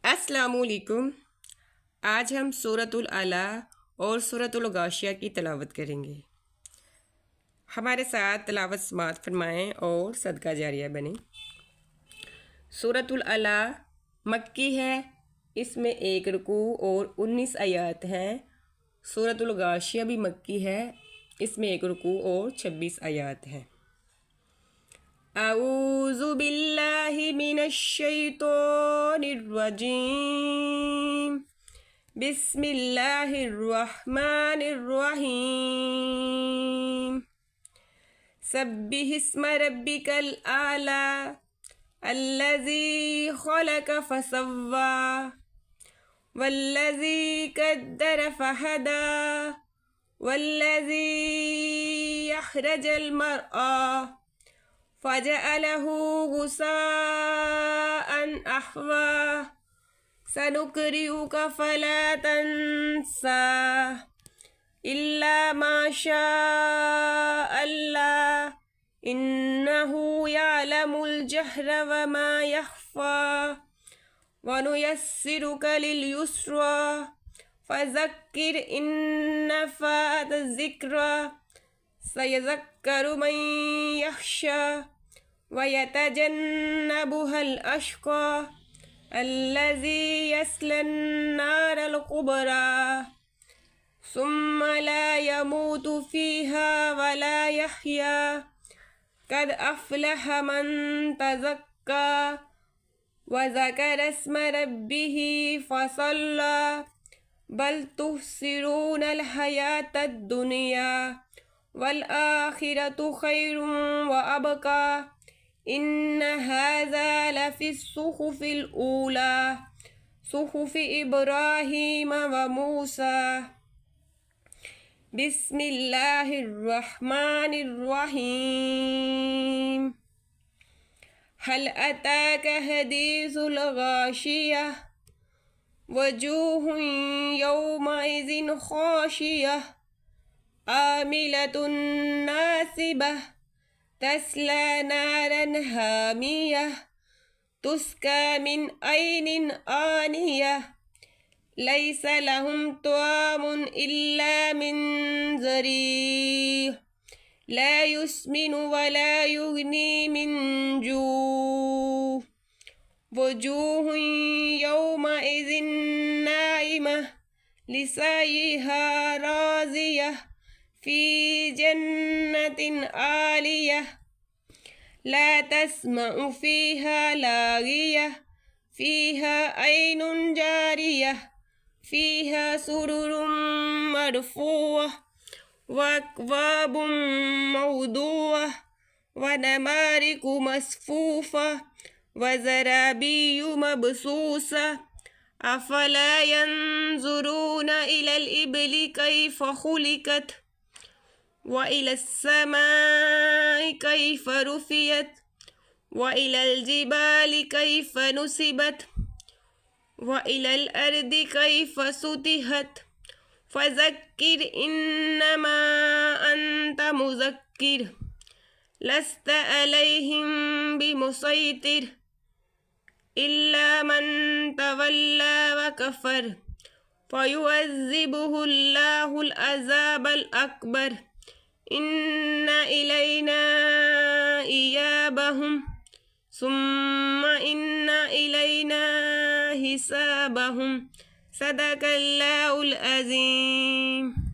السلام علیکم۔ آج ہم سورۃ الاعلیٰ اور سورۃ الغاشیہ کی تلاوت کریں گے۔ ہمارے ساتھ تلاوت سماعت فرمائیں اور صدقہ جاریہ بنیں۔ سورۃ الاعلیٰ مکی ہے، اس میں 1 رکوع اور 19 آیات ہیں۔ سورۃ الغاشیہ بھی مکی ہے، اس میں 1 رکوع اور 26 آیات ہیں۔ اعوذ باللہ من الشیطان الرجیم، بسم اللہ الرحمن الرحیم۔ سبح اسم ربک الاعلی الذی خلق فسوی والذی قدر فہدی والذی اخرج المرعی فجعله غثاء أحوى سنقرئك فلا تنسى إلا ما شاء الله إنه يعلم الجهر وما يخفى ونيسرك لليسرى فذكر إن نفعت الذكرى سيذكر من يخشى ويتجنبها الأشقى الذي يصلى النار الكبرى ثم لا يموت فيها ولا يحيا قد أفلح من تزكى وذكر اسم ربه فصلى بل تؤثرون الحياة الدنيا والآخرة خير وأبقى إن هذا لفي الصحف الأولى صحف إبراهيم وموسى۔ بسم اللہ الرحمن الرحیم۔ هل أتاك حديث الغاشية وجوه يومئذ خاشية عاملة ناصبة تسلى نارا حامية تسقى من عين آنية ليس لهم طعام إلا من ضريع لا يسمن ولا يغني من جوع وجوه يومئذ ناعمة لسعيها راضية في جنة عالية لا تسمع فيها لاغية فيها عين جارية فيها سرر مرفوعة وأكواب موضوعة ونمارق مصفوفة وزرابي مبثوثة أفلا ينظرون إلى الإبل كيف خلقت وإلى السماء كيف رفعت وإلى الجبال كيف نصبت وإلى الأرض كيف سطحت فذكر إنما أنت مذكر لست عليهم بمسيطر إلا من تولى وكفر فيعذبه الله العذاب الأكبر إن إلينا إيابهم ثم إن إلينا حسابهم صدق الله العظيم۔